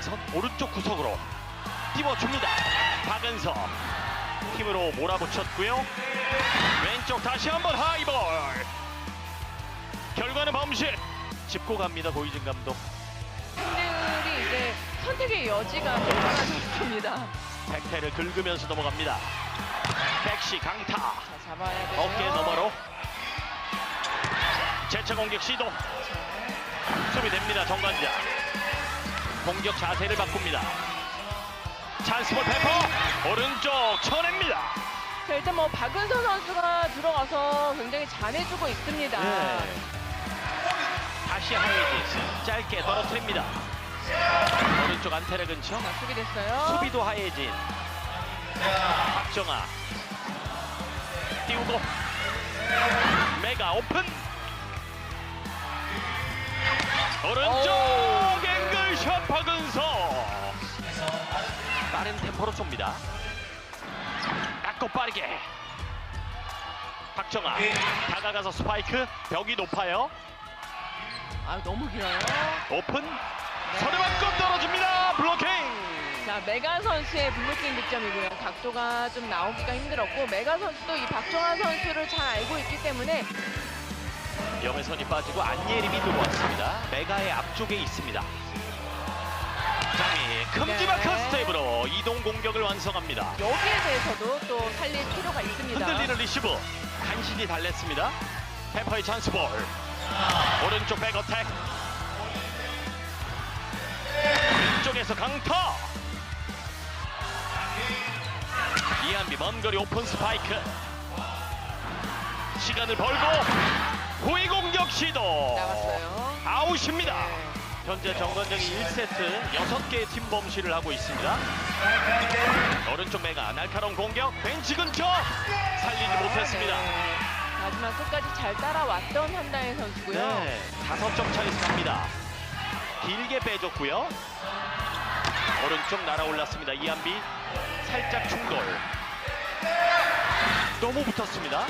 여매선 오른쪽 구석으로 띄워줍니다. 박은서 힘으로 몰아붙였고요. 왼쪽 다시 한번 하이볼. 결과는 범실. 짚고 갑니다. 보이진 감독. 팬들이 이제 선택의 여지가 얼마나 좋습니다. 백태를 긁으면서 넘어갑니다. 백시 강타. 자, 잡아야 돼요. 어깨 너머로 재차 공격 시도. 수비됩니다. 정관장. 공격 자세를 바꿉니다. 찬스볼 페퍼 오른쪽 쳐냅니다. 자, 일단 뭐 박은서 선수가 들어가서 굉장히 잘해주고 있습니다. 네. 다시 하예진 짧게 떨어뜨립니다. 오른쪽 안테레 근처. 자, 수비됐어요. 수비도 하예진. 박정아 띄우고 메가 오픈. 오른쪽 앵글샷 박은서. 빠른 템포로 쏩니다. 낮고 빠르게 박정아 다가가서 스파이크. 벽이 높아요. 아, 너무 길어요. 오픈. 서류 맞고 떨어집니다. 블로킹. 자, 메가 선수의 블로킹 득점이고요. 각도가 좀 나오기가 힘들었고, 메가 선수도 이 박정환 선수를 잘 알고 있기 때문에 염혜선이 빠지고 안예림이 들어왔습니다. 메가의 앞쪽에 있습니다. 장미 큼지막한 네. 스텝으로 이동 공격을 완성합니다. 여기에 대해서도 또 살릴 필요가 있습니다. 흔들리는 리시브 간신히 달랬습니다. 페퍼의 찬스볼. 오른쪽 백어택. 왼쪽에서 강타. 이한비 먼거리 오픈 스파이크. 시간을 벌고 후위 공격 시도. 나갔어요. 아웃입니다. 네. 현재 정관정이 1세트 6개의 팀 범실을 하고 있습니다. 오른쪽 메가 날카로운 공격. 벤치 근처 살리지 못했습니다. 네. 하지만 끝까지 잘 따라왔던 한다혜 선수고요. 네, 5점 차에서 갑니다. 길게 빼줬고요. 오른쪽 날아올랐습니다. 이한비 살짝 충돌. 너무 붙었습니다.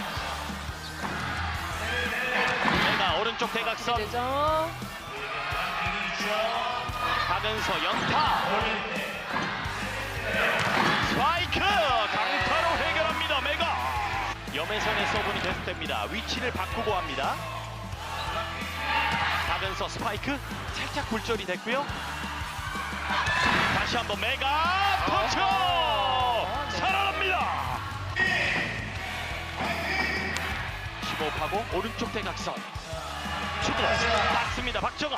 메가 오른쪽 대각선. 되죠. 박은서 연타. 스파이크 강타로 해결합니다. 메가. 염혜선의 서브는 계속됩니다. 위치를 바꾸고 합니다. 박은서 스파이크 살짝 굴절이 됐고요. 다시 한번 메가 터치. 네. 살아납니다. 15하고 오른쪽 대각선 주도 땄습니다. 박정아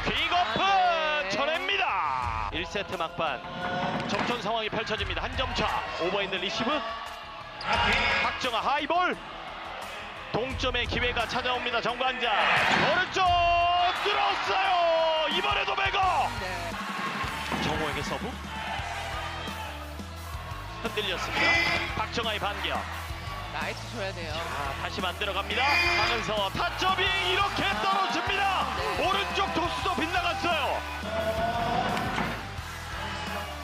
빅오픈 네. 쳐냅니다. 1세트 막판 접전 상황이 펼쳐집니다. 한 점 차. 오버핸드 리시브. 박정아 하이볼. 동점의 기회가 찾아옵니다. 정관장 오른쪽 뚫었어요. 이번에도 메가. 네. 정호에게 서브. 흔들렸습니다. 박정아의 반격. 나이스 줘야 돼요. 다시 만들어갑니다. 하면서 타점이 이렇게 떨어집니다. 네. 오른쪽 토스도 빗나갔어요.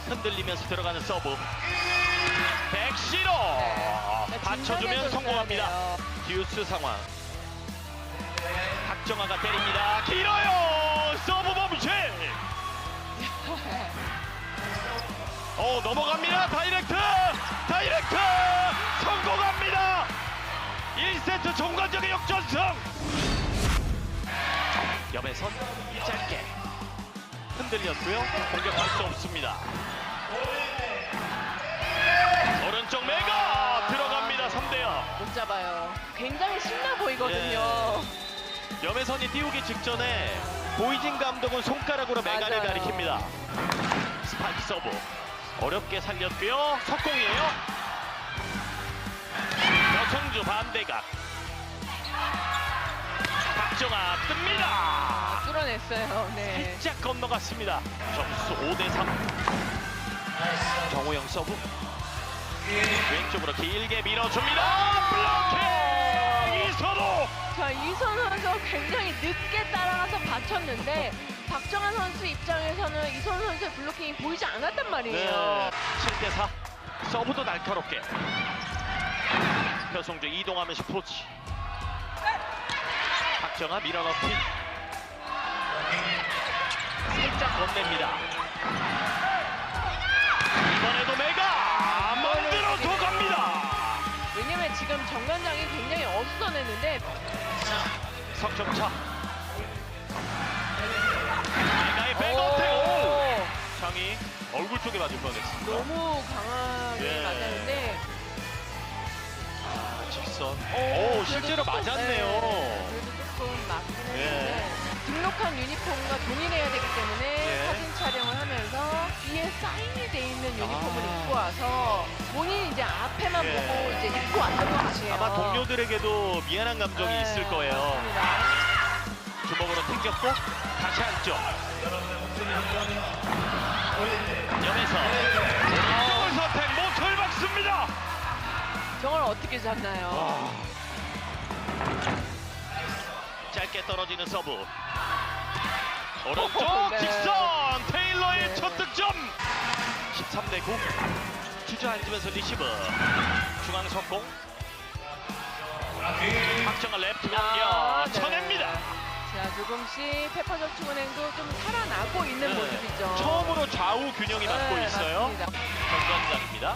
흔들리면서 들어가는 서브. 백시로 네. 받쳐주면 성공합니다. 듀스 상황. 박정아가 때립니다. 길어요. 서브 범실. 넘어갑니다. 다이렉트 성공합니다. 1세트 정관장의 역전승. 염혜선 짧게 흔들렸고요. 공격할 수 없습니다. 오른쪽 메가 들어갑니다. 3대0. 못 잡아요. 굉장히 신나 보이거든요. 염혜선이 띄우기 직전에 보이진 감독은 손가락으로 메가를 맞아요. 가리킵니다. 스파이크 서브 어렵게 살렸고요. 석공이에요. 여성주 반대각. 박정아 뜹니다. 뚫어냈어요. 네. 살짝 건너갔습니다. 점수 5대3. 정호영 서브. 왼쪽으로 길게 밀어줍니다. 블로킹. 이선호. 자, 이선 선수 굉장히 늦게 따라가서 받쳤는데 박정환 선수 입장에서는 이선 선수의 블로킹이 보이지 않았단 말이에요. 7대4. 서브도 날카롭게. 표성주 이동하면서 프로치. 박정아 밀어넣기. 살짝 건넵니다. 이번에도 메가 만들어서 갑니다. 왜냐면 지금 정관장이 굉장히 어수선했는데 석점차. 메가의 백어택. 오! 장이 얼굴 쪽에 맞을 뻔했습니다. 너무 강하게 예. 맞았는데 직선. 그래도 오, 실제로 조금, 맞았네요. 네, 그래도 조금 맞긴 했는데 등록한 유니폼과 동일해야 되기 때문에 예. 사진 촬영을 하면서 뒤에 사인이 돼 있는 유니폼을 아. 입고 와서 본인이 이제 앞에만 예. 보고 이제 입고 왔던 것 같아요. 아마 동료들에게도 미안한 감정이 네, 있을 거예요. 맞습니다. 주먹으로 튕겼고 다시 안쪽. 옆에서 오른쪽을 선택 못을 박습니다. 저걸 어떻게 잡나요? 짧게 떨어지는 서브. 오른쪽 네. 직선 테일러의 첫 득점. 13대 9. 주저앉으면서 리시브. 중앙 성공. 박정아 레프트 공격 네. 쳐냅니다. 자, 조금씩 페퍼저축은행도 좀 살아나고 있는 네. 모습이죠. 처음으로 좌우 균형이 맞고 네, 있어요. 맞습니다. 정관장입니다.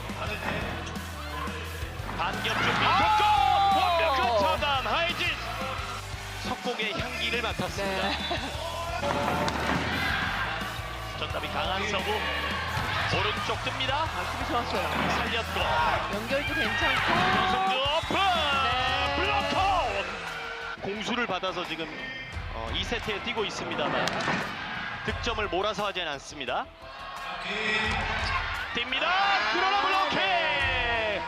반격 준비 아! 속공 완벽한 차단 하이진. 석공의 향기를 맡았습니다. 네. 전담이 강한 서브. 오른쪽 뜹니다. 아, 수비 좋았어요. 살렸고 연결도 괜찮고. 송주 오픈 네. 블록아웃. 공수를 받아서 지금 2세트에 뛰고 있습니다만 득점을 몰아서 하진 않습니다. 뜁니다. 그러나 블록해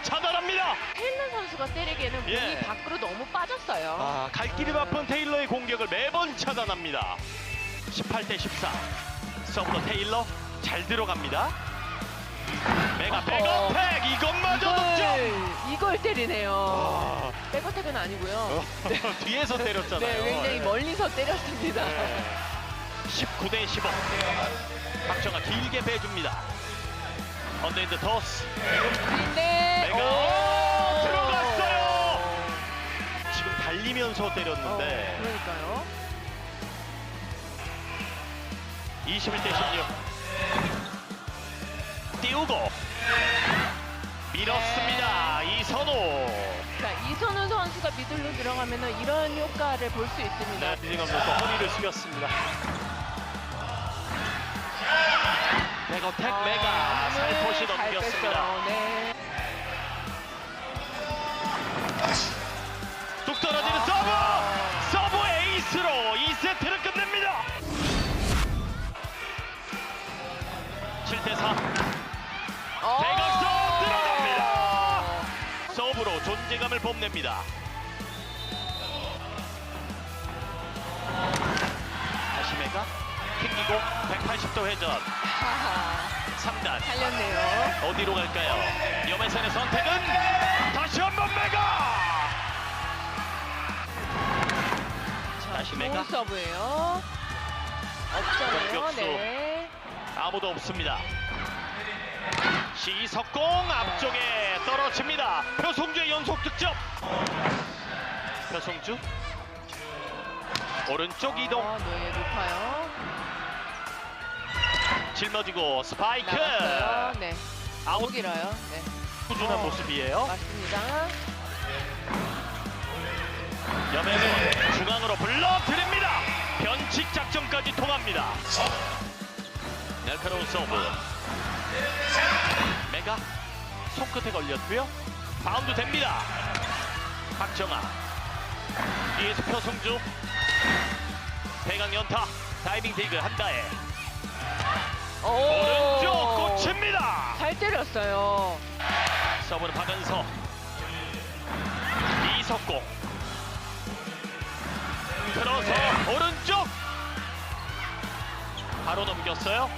차단합니다. 테일러 선수가 때리기에는 공이 예. 밖으로 너무 빠졌어요. 갈 길이 바쁜 테일러의 공격을 매번 차단합니다. 18대 14. 서브로 테일러 잘 들어갑니다. 메가 백어택 이것마저 득점. 이걸 때리네요. 아, 백어택은 아니고요. 뒤에서 때렸잖아요. 네, 굉장히 네. 멀리서 때렸습니다. 19대 15. 박정아 길게 빼줍니다. 언더핸드 토스. 근데 메가 들어갔어요. 지금 달리면서 때렸는데 그러니까요. 21대 16. 띄우고 밀었습니다. 이선호. 자, 이선우 선수가 미들로 들어가면 이런 효과를 볼 수 있습니다. 네, 빌링엄 선수 허리를 숙였습니다. 백어택 메가 살포시 잘 넘겼습니다. 뺐어요. 네. 뚝 떨어지는 서브! 서브 에이스로 2세트를 끝냅니다. 7대 4. 대각선 들어갑니다. 서브로 존재감을 뽐냅니다. 다시 메가 튕기고 180도 회전. 하하, 3단 살렸네요. 어디로 갈까요? 염혜선의 선택은 다시 한번 메가. 다시 메가. 좋은 서브예요. 없잖아요. 공격수. 네. 아무도 없습니다. 시석공 앞쪽에 떨어집니다. 표송주의 연속 득점. 표송주 오른쪽 이동 네, 높아요. 짊어지고 스파이크. 나갔어요. 네. 아웃 길어요. 네. 꾸준한 모습이에요. 맞습니다. 염혜선 중앙으로 불러드립니다. 변칙 작전까지 통합니다. 날카로운 서브. 메가 손끝에 걸렸고요. 바운드 됩니다. 박정아 뒤에서 표성주 대강 연타 다이빙 디그 한다에 오른쪽 꽂힙니다. 잘 때렸어요. 서브는 박은서 이석공 들어서 오른쪽 바로 넘겼어요.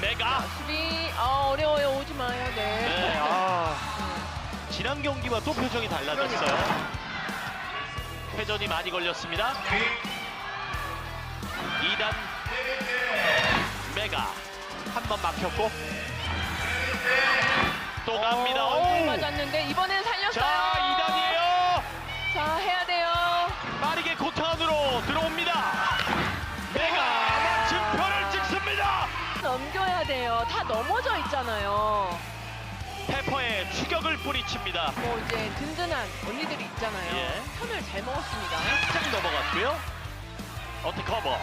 메가 수비 어려워요. 오지 마요. 네. 네, 지난 경기와 또 표정이 달라졌어요. 회전이 많이 걸렸습니다. 2단 메가 한 번 막혔고 또 갑니다. 잘 오! 맞았는데 이번엔 살렸어요. 자, 2단이에요. 자, 해야 돼요. 빠르게 코트 안으로 들어옵니다. 메가 다 넘어져 있잖아요. 페퍼의 추격을 뿌리칩니다. 뭐 이제 든든한 언니들이 있잖아요. 예. 편을 잘 먹었습니다. 살짝 넘어갔고요. 어택 커버.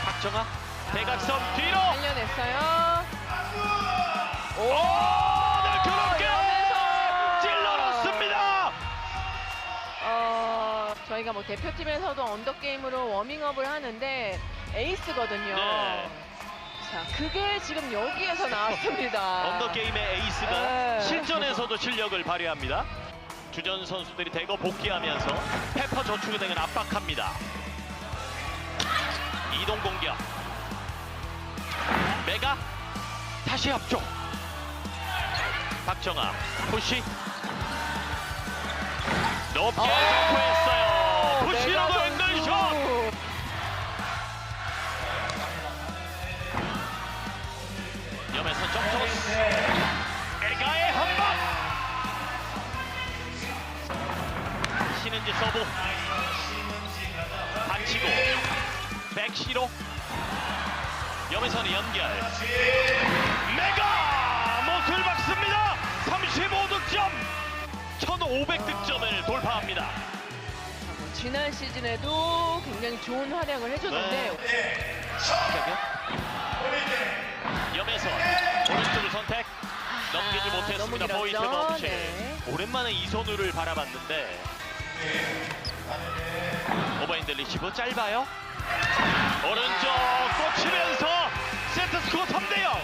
박정아 대각선 뒤로. 살려냈어요. 오, 날카롭게 찔러놓습니다. 저희가 뭐 대표팀에서도 언더게임으로 워밍업을 하는데 에이스거든요. 네. 자, 그게 지금 여기에서 나왔습니다. 언더게임의 에이스가 네. 실전에서도 실력을 발휘합니다. 주전 선수들이 대거 복귀하면서 페퍼 저축은행은 압박합니다. 이동 공격. 메가 다시 앞쪽. 박정아 푸시. 높게 점프했어요. 푸시라도 앵글샷. 염에서 점토스. 메가의 한방. 신은지 서브. 받치고 백시로. 염에서는 연결. 메가 못을 박습니다. 35득점. 1500득점을 돌파합니다. 지난 시즌에도 굉장히 좋은 활약을 해줬는데 염에서 오른쪽을 선택. 넘기지 못했습니다. 너무 포인트 길었죠? 범실. 네. 오랜만에 이선우를 바라봤는데 오버핸드 리시브 짧아요. 오른쪽 꽂히면서 세트스코어 3대0.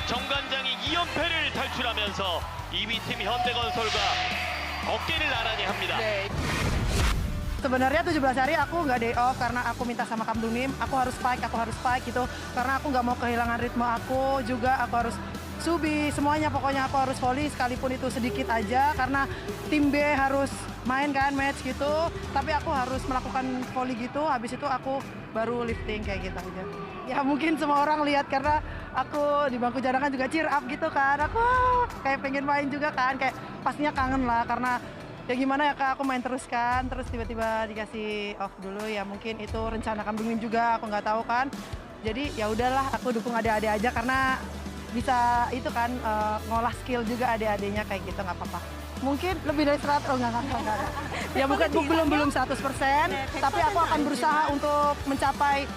정관장이 2연패를 탈출하면서 2위 팀 현대건설과 어깨를 나란히 합니다. 네. Sebenarnya 17 hari aku nggak day off karena aku minta sama Kamdunim, aku harus spike gitu. Karena aku nggak mau kehilangan ritme aku, juga aku harus subi, semuanya pokoknya aku harus volley sekalipun itu sedikit aja. Karena tim B harus main kan match gitu, tapi aku harus melakukan volley gitu, habis itu aku baru lifting kayak gitu aja. Ya mungkin semua orang lihat karena aku di bangku cadangan juga cheer up gitu kan, aku kayak pengen main juga kan, kayak pastinya kangen lah karena ya gimana ya Kak, aku main terus kan, terus tiba-tiba dikasih off dulu, ya mungkin itu rencana Kamdunim juga, aku nggak tahu kan. Jadi ya udahlah, aku dukung adik-adik aja karena bisa itu kan ngolah skill juga adik-adiknya kayak gitu, nggak apa-apa. Mungkin lebih dari 100, oh enggak. Ya bukan belum 100%, tapi aku akan berusaha untuk mencapai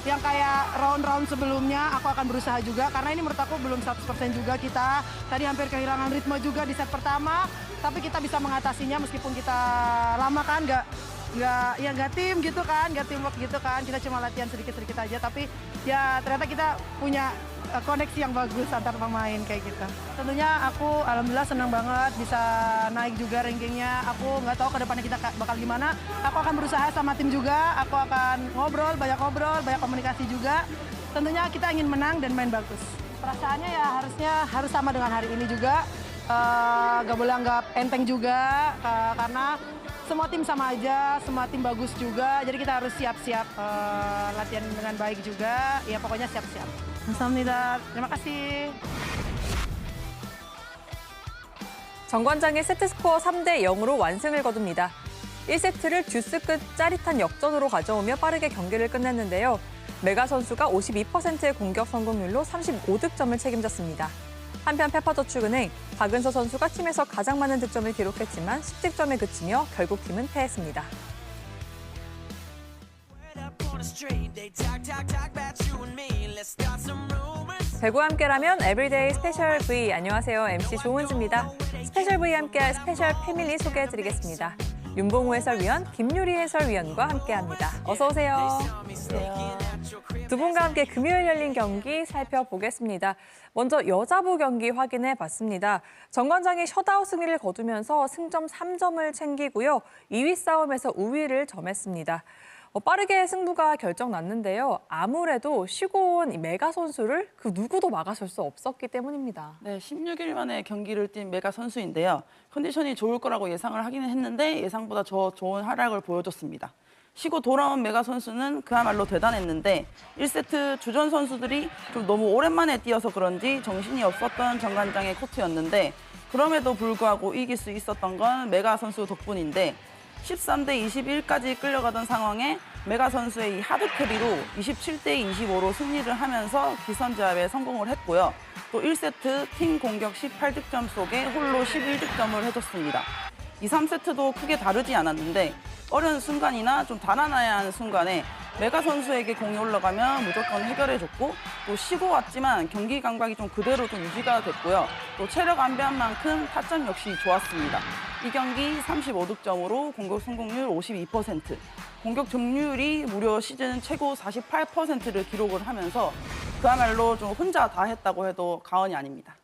yang kayak round-round sebelumnya. Aku akan berusaha juga karena ini menurut aku belum 100% juga kita. Tadi hampir kehilangan ritme juga di set pertama, tapi kita bisa mengatasinya meskipun kita lama kan nggak tim gitu kan, nggak teamwork gitu kan. Kita cuma latihan sedikit-sedikit aja, tapi ya ternyata kita punya koneksi yang bagus antar pemain kayak gitu. Tentunya aku alhamdulillah senang banget bisa naik juga rankingnya. Aku nggak tahu ke depannya kita bakal gimana. Aku akan berusaha sama tim juga. Aku akan banyak ngobrol, banyak komunikasi juga. Tentunya kita ingin menang dan main bagus. Perasaannya ya harus sama dengan hari ini juga. Gak boleh anggap enteng juga karena semua tim sama aja, semua tim bagus juga. Jadi kita harus siap-siap latihan dengan baik juga. Ya pokoknya siap-siap. 감사합니다. terima kasih. 정관장의 세트스코어 3대 0으로 완승을 거둡니다. 1세트를 듀스 끝 짜릿한 역전으로 가져오며 빠르게 경기를 끝냈는데요. 메가 선수가 52%의 공격 성공률로 35득점을 책임졌습니다. 한편 페퍼저축은행, 박은서 선수가 팀에서 가장 많은 득점을 기록했지만 10득점에 그치며 결국 팀은 패했습니다. 배구와 함께라면 에브리데이 스페셜 V. 안녕하세요. MC 조은지입니다. 스페셜 V 함께할 스페셜 패밀리 소개해드리겠습니다. 윤봉우 해설위원, 김유리 해설위원과 함께합니다. 어서 오세요. 두 분과 함께 금요일 열린 경기 살펴보겠습니다. 먼저 여자부 경기 확인해봤습니다. 정관장이 셧아웃 승리를 거두면서 승점 3점을 챙기고요. 2위 싸움에서 우위를 점했습니다. 빠르게 승부가 결정났는데요. 아무래도 쉬고 온 메가 선수를 그 누구도 막아설 수 없었기 때문입니다. 네, 16일 만에 경기를 뛴 메가 선수인데요. 컨디션이 좋을 거라고 예상을 하기는 했는데 예상보다 더 좋은 활약을 보여줬습니다. 쉬고 돌아온 메가 선수는 그야말로 대단했는데 1세트 주전 선수들이 좀 너무 오랜만에 뛰어서 그런지 정신이 없었던 정관장의 코트였는데 그럼에도 불구하고 이길 수 있었던 건 메가 선수 덕분인데 13대 21까지 끌려가던 상황에 메가 선수의 이 하드캐리로 27대 25로 승리를 하면서 기선제압에 성공을 했고요. 또 1세트 팀 공격 18득점 속에 홀로 11득점을 해줬습니다. 2, 3세트도 크게 다르지 않았는데 어려운 순간이나 좀 달아나야 하는 순간에 메가 선수에게 공이 올라가면 무조건 해결해줬고 또 쉬고 왔지만 경기 감각이 좀 그대로 좀 유지가 됐고요. 또 체력 안배한 만큼 타점 역시 좋았습니다. 이 경기 35득점으로 공격 성공률 52%, 공격 점유율이 무려 시즌 최고 48%를 기록을 하면서 그야말로 좀 혼자 다 했다고 해도 과언이 아닙니다.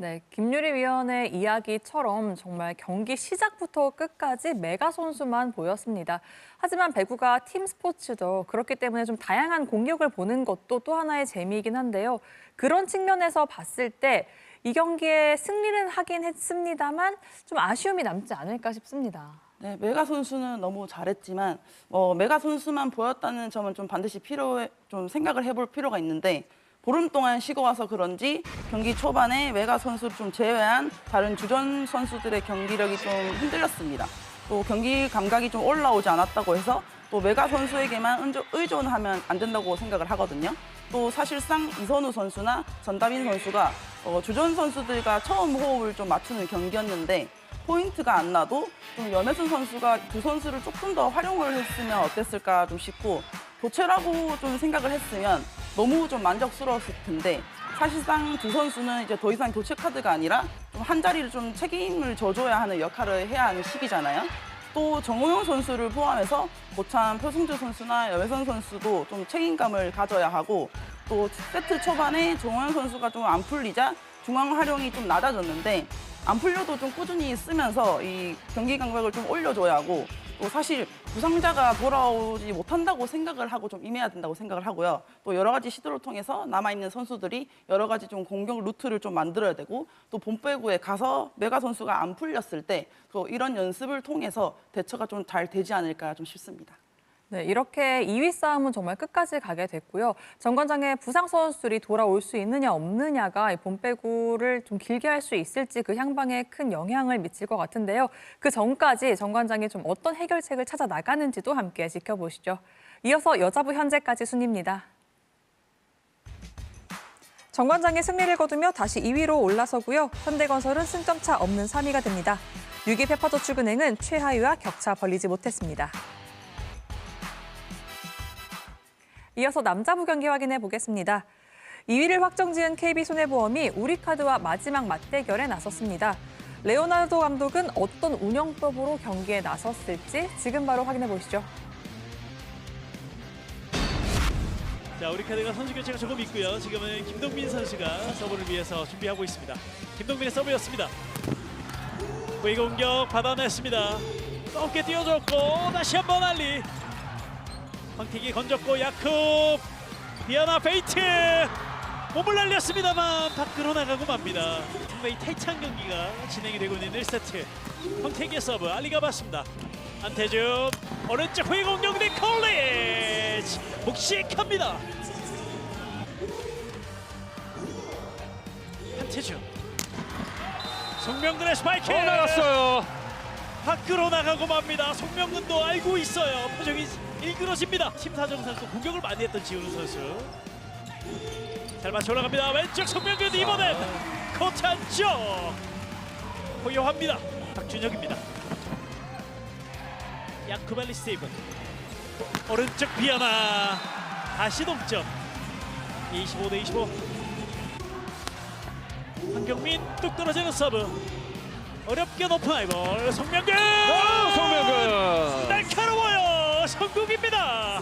네, 김유리 위원의 이야기처럼 정말 경기 시작부터 끝까지 메가 선수만 보였습니다. 하지만 배구가 팀 스포츠죠. 그렇기 때문에 좀 다양한 공격을 보는 것도 또 하나의 재미이긴 한데요. 그런 측면에서 봤을 때 이 경기에 승리는 하긴 했습니다만 좀 아쉬움이 남지 않을까 싶습니다. 네, 메가 선수는 너무 잘했지만 메가 선수만 보였다는 점은 좀 반드시 좀 생각을 해볼 필요가 있는데 보름 동안 쉬고 와서 그런지 경기 초반에 메가 선수를 좀 제외한 다른 주전 선수들의 경기력이 좀 흔들렸습니다. 또 경기 감각이 좀 올라오지 않았다고 해서 또 메가 선수에게만 의존하면 안 된다고 생각을 하거든요. 또 사실상 이선우 선수나 전다빈 선수가 주전 선수들과 처음 호흡을 좀 맞추는 경기였는데 포인트가 안 나도 좀 염혜순 선수가 두 선수를 조금 더 활용을 했으면 어땠을까 좀 싶고 교체라고 좀 생각을 했으면 너무 좀 만족스러웠을 텐데 사실상 두 선수는 이제 더 이상 교체 카드가 아니라 좀 한 자리를 좀 책임을 져줘야 하는 역할을 해야 하는 시기잖아요. 또 정우영 선수를 포함해서 고참 표승주 선수나 염혜선 선수도 좀 책임감을 가져야 하고 또 세트 초반에 정우영 선수가 좀 안 풀리자 중앙 활용이 좀 낮아졌는데 안 풀려도 좀 꾸준히 쓰면서 이 경기 감각을 좀 올려줘야 하고 또 사실 부상자가 돌아오지 못한다고 생각을 하고 좀 임해야 된다고 생각을 하고요. 또 여러 가지 시도를 통해서 남아있는 선수들이 여러 가지 좀 공격 루트를 좀 만들어야 되고 또 본배구에 가서 메가 선수가 안 풀렸을 때 또 이런 연습을 통해서 대처가 좀 잘 되지 않을까 좀 싶습니다. 네, 이렇게 2위 싸움은 정말 끝까지 가게 됐고요. 정관장의 부상 선수들이 돌아올 수 있느냐 없느냐가 본배구를 좀 길게 할 수 있을지 그 향방에 큰 영향을 미칠 것 같은데요. 그 전까지 정관장이 좀 어떤 해결책을 찾아 나가는지도 함께 지켜보시죠. 이어서 여자부 현재까지 순입니다. 정관장이 승리를 거두며 다시 2위로 올라서고요. 현대건설은 승점차 없는 3위가 됩니다. 6위 페퍼저축은행은 최하위와 격차 벌리지 못했습니다. 이어서 남자부 경기 확인해 보겠습니다. 2위를 확정지은 KB손해보험이 우리카드와 마지막 맞대결에 나섰습니다. 레오나르도 감독은 어떤 운영법으로 경기에 나섰을지 지금 바로 확인해 보시죠. 자, 우리카드가 선수 교체가 조금 있고요. 지금은 김동민 선수가 서브를 위해서 준비하고 있습니다. 김동민의 서브였습니다. 후위 공격 받아냈습니다. 높게 띄워줬고 다시 한번 알리. 황택이 건졌고 야쿱 비아나 페이트 몸을 날렸습니다만 밖으로 나가고 맙니다. 상당히 타이트한 경기가 진행이 되고 있는 1세트. 황택의 서브 알리가 받습니다. 안태준 오른쪽 후위 공격 니콜리치 묵직합니다. 한태준 송명근의 스파이크 나갔어요. 밖으로 나가고 맙니다. 송명근도 알고 있어요. 표정이 일그러집니다. 팀 사정상 또 공격을 많이 했던 지훈 선수. 잘 맞춰 올라갑니다. 왼쪽 송명근 이번엔 코트 안쪽 호요합니다. 박준혁입니다. 야쿠발리 세이브. 오른쪽 비아나 다시 동점. 25대 25. 황경민 뚝 떨어지는 서브. 어렵게 높은 아이볼 송명근. 송명근 날카로워요. 성공입니다.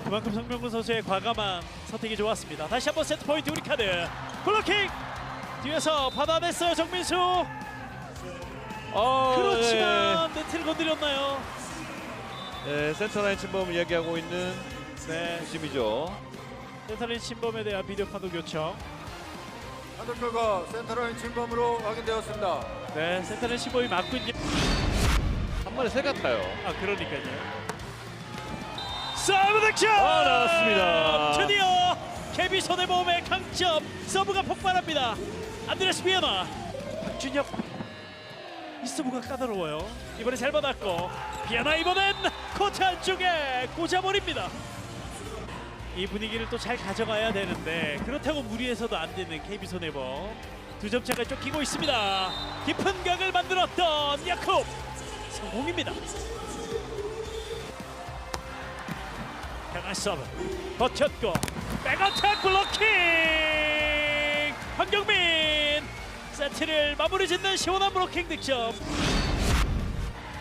그만큼 송명근 선수의 과감한 선택이 좋았습니다. 다시 한번 세트 포인트 우리카드. 블로킹 뒤에서 받아냈어요 정민수. 그렇지만 네트를 건드렸나요? 네, 센터라인 침범 이야기하고 있는 네, 팀이죠. 센터라인 침범에 대한 비디오 판독 요청. 판독 결과 센터라인 침범으로 확인되었습니다. 네, 센터라인 침범이 맞고 있는. 한 번에 세 같아요. 아, 그러니까요. 서브 득점! 나왔습니다. 드디어 KB손해보험의 강점 서브가 폭발합니다. 안드레스 비아나. 박준혁 이 서브가 까다로워요. 이번에 잘 받았고 비아나 이번엔 코트 안쪽에 꽂아버립니다. 이 분위기를 또 잘 가져가야 되는데 그렇다고 무리해서도 안 되는 KB손해보험. 2점 차가 쫓기고 있습니다. 깊은 각을 만들었던 야콥 성공입니다. 강한 서브 버텼고 백어택 블로킹. 황경민 세트를 마무리 짓는 시원한 블로킹 득점.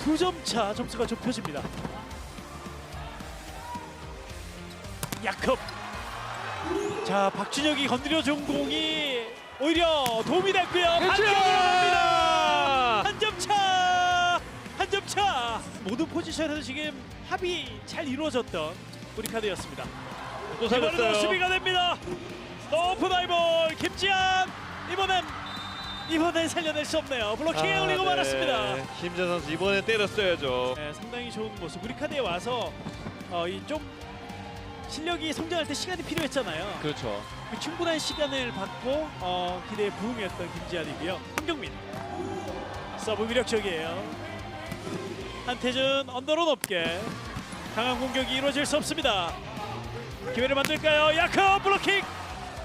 2점 차 점수가 좁혀집니다. 야콥. 자, 박준혁이 건드려준 공이 오히려 도움이 됐고요. 반격으로 갑니다. 한 점 차. 한 점 차. 모든 포지션에서 지금 합이 잘 이루어졌던 우리카드였습니다. 또 이번에도 살렸어요. 수비가 됩니다. 오픈 아이볼 김지한. 이번엔 살려낼 수 없네요. 블로킹에 걸리고 말았습니다. 김재 선수 이번에 때렸어야죠. 네, 상당히 좋은 모습. 우리카드에 와서 이 좀 실력이 성장할 때 시간이 필요했잖아요. 그렇죠. 그 충분한 시간을 받고 기대에 부응했던 김지한이고요. 황경민 서브 위력적이에요. 한태준 언더로 높게 강한 공격이 이루어질 수 없습니다. 기회를 만들까요? 야크 블로킹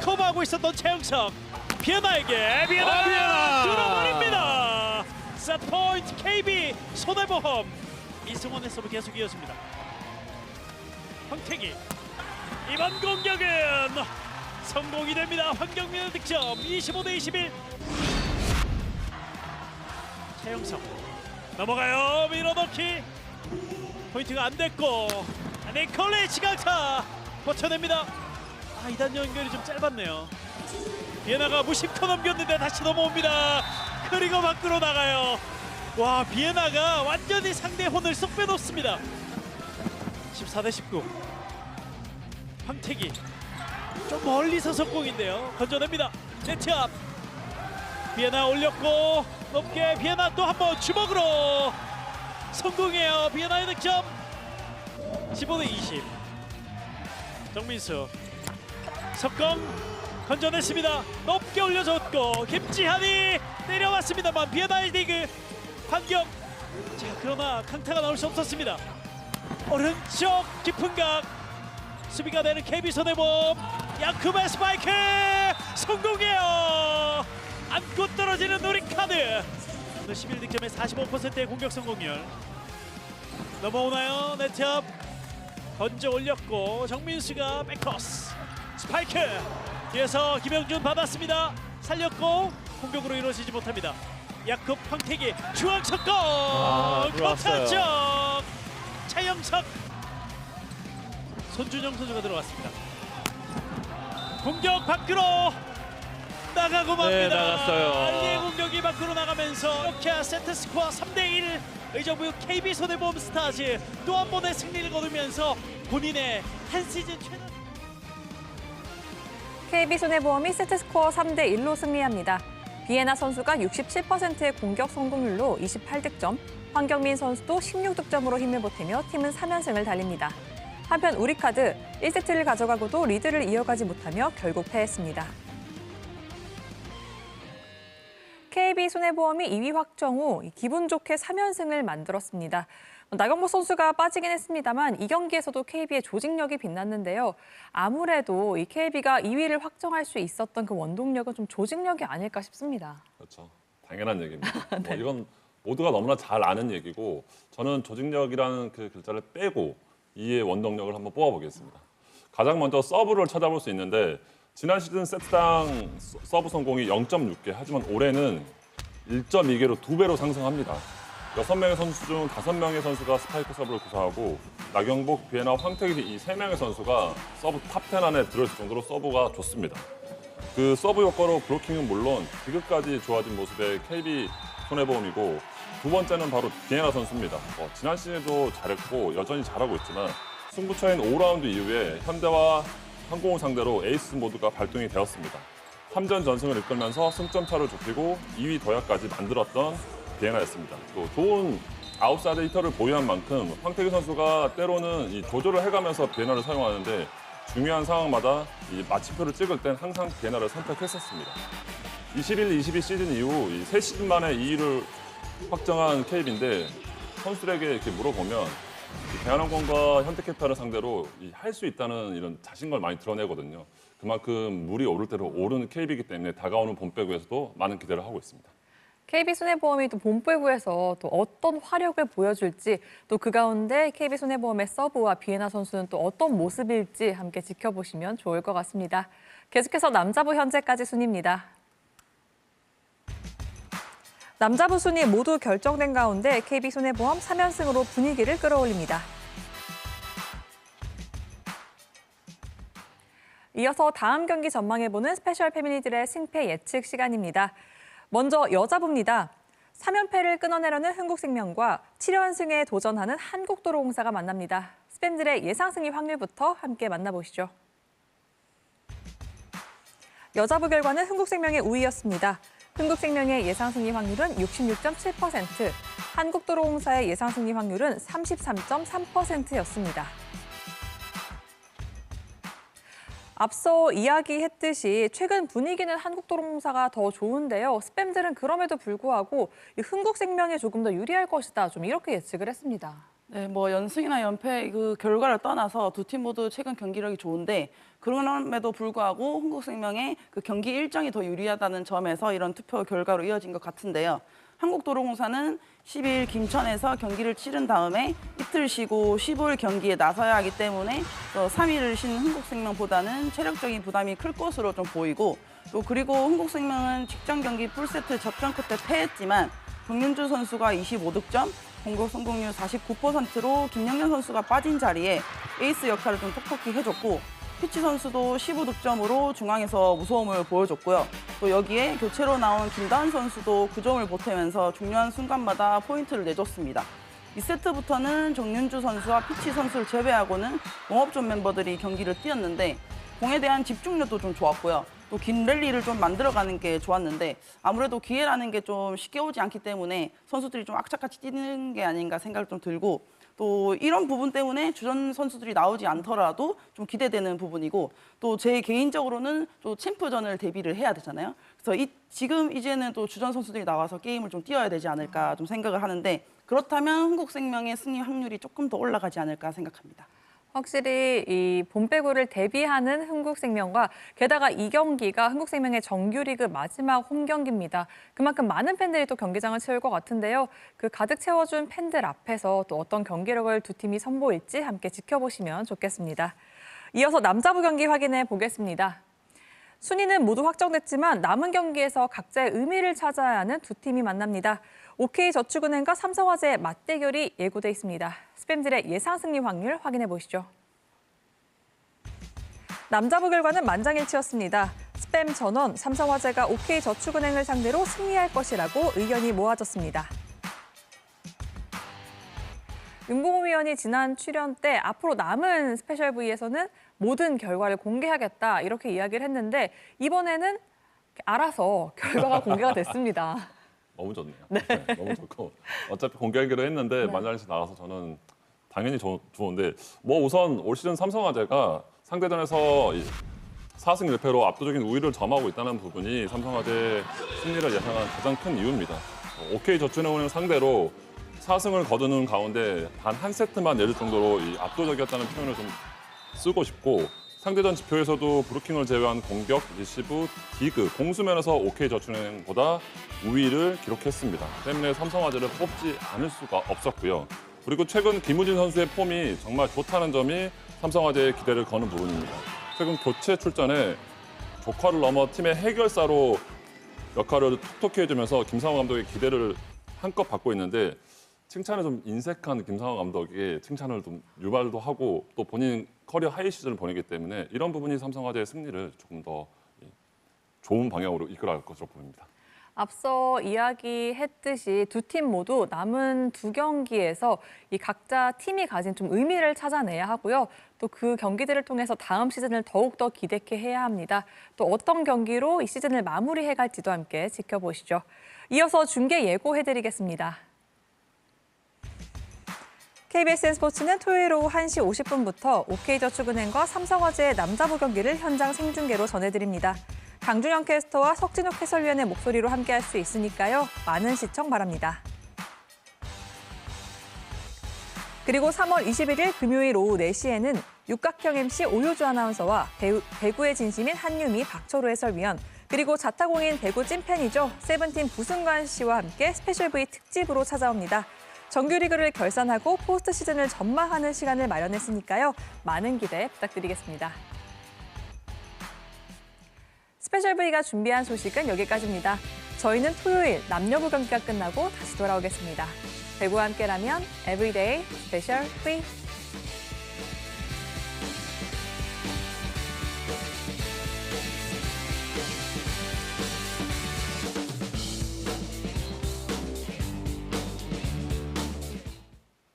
커버하고 있었던 최영석. 비에나에게 비에나 뚫어버립니다. 세트 포인트 KB 손해보험. 이승원의 서브 계속 이어집니다. 황태기 이번 공격은 성공이 됩니다. 황경민의 득점 25대21. 최영석 넘어가요. 밀어넣기 포인트가 안 됐고 니콜레치 강타 버텨냅니다. 이단 연결이 좀 짧았네요. 비에나가 무심코 넘겼는데 다시 넘어옵니다. 그리고 밖으로 나가요. 와, 비에나가 완전히 상대 혼을 쏙 빼놓습니다. 14대19. 황태기 좀 멀리서 속공인데요. 건져냅니다. 네트 앞. 비에나 올렸고 높게 비에나 또 한 번 주먹으로 성공해요. 비에나의 득점 15대20. 정민수 석공 건져냈습니다. 높게 올려줬고 김지한이 내려왔습니다만 비에나의 디그 반격. 자, 그러나 강타가 나올 수 없었습니다. 오른쪽 깊은 각 수비가 되는 KB손해보험. 야쿠의 스파이크 성공해요. 안고 떨어지는 우리카드. 11득점에 45%의 공격 성공률. 넘어오나요? 네트 앞 건져 올렸고 정민수가 백크로스 스파이크. 뒤에서 김영준 받았습니다. 살렸고 공격으로 이루어지지 못합니다. 야쿠 황태기 중앙 석공 들어왔어요. 차영석. 손준영 선수가 들어왔습니다. 공격 밖으로 나가고 맙니다. 네, 나갔어요. 알리의 공격이 밖으로 나가면서 이렇게 세트 스코어 3대1. 의정부 KB손해보험 스타즈 또 한 번의 승리를 거두면서 본인의 한 시즌 최다. KB손해보험이 세트스코어 3대1로 승리합니다. 비에나 선수가 67%의 공격 성공률로 28득점, 황경민 선수도 16득점으로 힘을 보태며 팀은 3연승을 달립니다. 한편 우리카드 1세트를 가져가고도 리드를 이어가지 못하며 결국 패했습니다. KB손해보험이 2위 확정 후 기분 좋게 3연승을 만들었습니다. 나경모 선수가 빠지긴 했습니다만 이 경기에서도 KB의 조직력이 빛났는데요. 아무래도 이 KB가 2위를 확정할 수 있었던 그 원동력은 좀 조직력이 아닐까 싶습니다. 그렇죠. 당연한 얘기입니다. 뭐 이건 모두가 너무나 잘 아는 얘기고 저는 조직력이라는 그 글자를 빼고 2위의 원동력을 한번 뽑아보겠습니다. 가장 먼저 서브를 찾아볼 수 있는데 지난 시즌 세트당 서브 성공이 0.6개 하지만 올해는 1.2개로 2배로 상승합니다. 6명의 선수 중 5명의 선수가 스파이크 서브를 구사하고 나경복, 비에나, 황태기 이 3명의 선수가 서브 탑10 안에 들어있을 정도로 서브가 좋습니다. 그 서브 효과로 블로킹은 물론 디그까지 좋아진 모습의 KB 손해보험이고 두 번째는 바로 비에나 선수입니다. 지난 시즌에도 잘했고 여전히 잘하고 있지만 승부처인 5라운드 이후에 현대와 항공을 상대로 에이스 모드가 발동이 되었습니다. 3전 전승을 이끌면서 승점차를 좁히고 2위 도약까지 만들었던 비에나였습니다. 또 좋은 아웃사이드 히터를 보유한 만큼 황태기 선수가 때로는 이 조절을 해가면서 비에나를 사용하는데 중요한 상황마다 이 마침표를 찍을 땐 항상 비에나를 선택했었습니다. 21-22 시즌 이후 이 3시즌 만에 2위를 확정한 KB인데 선수들에게 이렇게 물어보면 대한항공과 현대캐피탈을 상대로 할 수 있다는 이런 자신감을 많이 드러내거든요. 그만큼 물이 오를 대로 오르는 KB이기 때문에 다가오는 봄배구에서도 많은 기대를 하고 있습니다. KB손해보험이 또 봄배구에서 또 어떤 화력을 보여줄지, 또 그 가운데 KB손해보험의 서브와 비에나 선수는 또 어떤 모습일지 함께 지켜보시면 좋을 것 같습니다. 계속해서 남자부 현재까지 순위입니다. 남자부 순위 모두 결정된 가운데 KB손해보험 3연승으로 분위기를 끌어올립니다. 이어서 다음 경기 전망해보는 스페셜 패밀리들의 승패 예측 시간입니다. 먼저 여자부입니다. 3연패를 끊어내려는 흥국생명과 7연승에 도전하는 한국도로공사가 만납니다. 스팸들의 예상 승리 확률부터 함께 만나보시죠. 여자부 결과는 흥국생명의 우위였습니다. 흥국생명의 예상 승리 확률은 66.7%, 한국도로공사의 예상 승리 확률은 33.3%였습니다. 앞서 이야기했듯이 최근 분위기는 한국도로공사가 더 좋은데요. 스팸들은 그럼에도 불구하고 흥국생명에 조금 더 유리할 것이다. 좀 이렇게 예측을 했습니다. 네, 뭐 연승이나 연패 그 결과를 떠나서 두 팀 모두 최근 경기력이 좋은데 그럼에도 불구하고 흥국생명의 그 경기 일정이 더 유리하다는 점에서 이런 투표 결과로 이어진 것 같은데요. 한국도로공사는 10일 김천에서 경기를 치른 다음에 이틀 쉬고 15일 경기에 나서야 하기 때문에 3일을 쉰 흥국생명보다는 체력적인 부담이 클 것으로 좀 보이고, 또 그리고 흥국생명은 직전 경기 풀세트 접전 끝에 패했지만 정윤주 선수가 25득점, 공격 성공률 49%로 김영현 선수가 빠진 자리에 에이스 역할을 좀 톡톡히 해줬고, 피치 선수도 15득점으로 중앙에서 무서움을 보여줬고요. 또 여기에 교체로 나온 김다은 선수도 9점을 보태면서 중요한 순간마다 포인트를 내줬습니다. 2세트부터는 정윤주 선수와 피치 선수를 제외하고는 공업존 멤버들이 경기를 뛰었는데 공에 대한 집중력도 좀 좋았고요. 또 긴 랠리를 좀 만들어가는 게 좋았는데 아무래도 기회라는 게 좀 쉽게 오지 않기 때문에 선수들이 좀 악착같이 뛰는 게 아닌가 생각이 좀 들고, 또 이런 부분 때문에 주전 선수들이 나오지 않더라도 좀 기대되는 부분이고, 또 제 개인적으로는 또 챔프전을 대비를 해야 되잖아요. 그래서 지금 이제는 또 주전 선수들이 나와서 게임을 좀 뛰어야 되지 않을까 좀 생각을 하는데, 그렇다면 흥국생명의 승리 확률이 조금 더 올라가지 않을까 생각합니다. 확실히 이 봄배구를 대비하는 흥국생명과 게다가 이 경기가 흥국생명의 정규리그 마지막 홈 경기입니다. 그만큼 많은 팬들이 또 경기장을 채울 것 같은데요. 그 가득 채워준 팬들 앞에서 또 어떤 경기력을 두 팀이 선보일지 함께 지켜보시면 좋겠습니다. 이어서 남자부 경기 확인해 보겠습니다. 순위는 모두 확정됐지만 남은 경기에서 각자의 의미를 찾아야 하는 두 팀이 만납니다. OK저축은행과 삼성화재의 맞대결이 예고돼 있습니다. 스팸들의 예상 승리 확률 확인해 보시죠. 남자부 결과는 만장일치였습니다. 스팸 전원, 삼성화재가 OK저축은행을 상대로 승리할 것이라고 의견이 모아졌습니다. 윤봉호 위원이 지난 출연 때 앞으로 남은 스페셜 V에서는 모든 결과를 공개하겠다 이렇게 이야기를 했는데 이번에는 알아서 결과가 공개가 됐습니다. 너무 좋네요. 네. 너무 좋고 어차피 공개하기로 했는데 만장일치 나가서 저는 당연히 좋은데 뭐 우선 올 시즌 삼성화재가 상대전에서 4승 1패로 압도적인 우위를 점하고 있다는 부분이 삼성화재 승리를 예상한 가장 큰 이유입니다. OK저축은행을 상대로 4승을 거두는 가운데 단 한 세트만 내줄 정도로 압도적이었다는 표현을 좀 쓰고 싶고, 상대전 지표에서도 브루킹을 제외한 공격, 리시브, 디그, 공수면에서 OK저축은행보다 우위를 기록했습니다. 때문에 삼성화재를 뽑지 않을 수가 없었고요. 그리고 최근 김우진 선수의 폼이 정말 좋다는 점이 삼성화재의 기대를 거는 부분입니다. 최근 교체 출전에 조커를 넘어 팀의 해결사로 역할을 톡톡히 해주면서 김상호 감독의 기대를 한껏 받고 있는데, 칭찬을 좀 인색한 김상호 감독에게 칭찬을 좀 유발도 하고 또 본인 커리어 하이 시즌을 보내기 때문에 이런 부분이 삼성화재의 승리를 조금 더 좋은 방향으로 이끌어갈 것으로 보입니다. 앞서 이야기했듯이 두 팀 모두 남은 두 경기에서 이 각자 팀이 가진 좀 의미를 찾아내야 하고요. 또 그 경기들을 통해서 다음 시즌을 더욱더 기대케 해야 합니다. 또 어떤 경기로 이 시즌을 마무리해 갈지도 함께 지켜보시죠. 이어서 중계 예고해드리겠습니다. KBSN 스포츠는 토요일 오후 1시 50분부터 OK저축은행과 삼성화재의 남자부 경기를 현장 생중계로 전해드립니다. 강준영 캐스터와 석진욱 해설위원의 목소리로 함께할 수 있으니까요. 많은 시청 바랍니다. 그리고 3월 21일 금요일 오후 4시에는 육각형 MC 오효주 아나운서와 배구의 진심인 한유미, 박철호 해설위원, 그리고 자타공인 배구 찐팬이죠. 세븐틴 부승관 씨와 함께 스페셜 V 특집으로 찾아옵니다. 정규리그를 결산하고 포스트 시즌을 전망하는 시간을 마련했으니까요. 많은 기대 부탁드리겠습니다. 스페셜 V가 준비한 소식은 여기까지입니다. 저희는 토요일 남녀부 경기가 끝나고 다시 돌아오겠습니다. 배구와 함께라면 에브리데이 스페셜 V.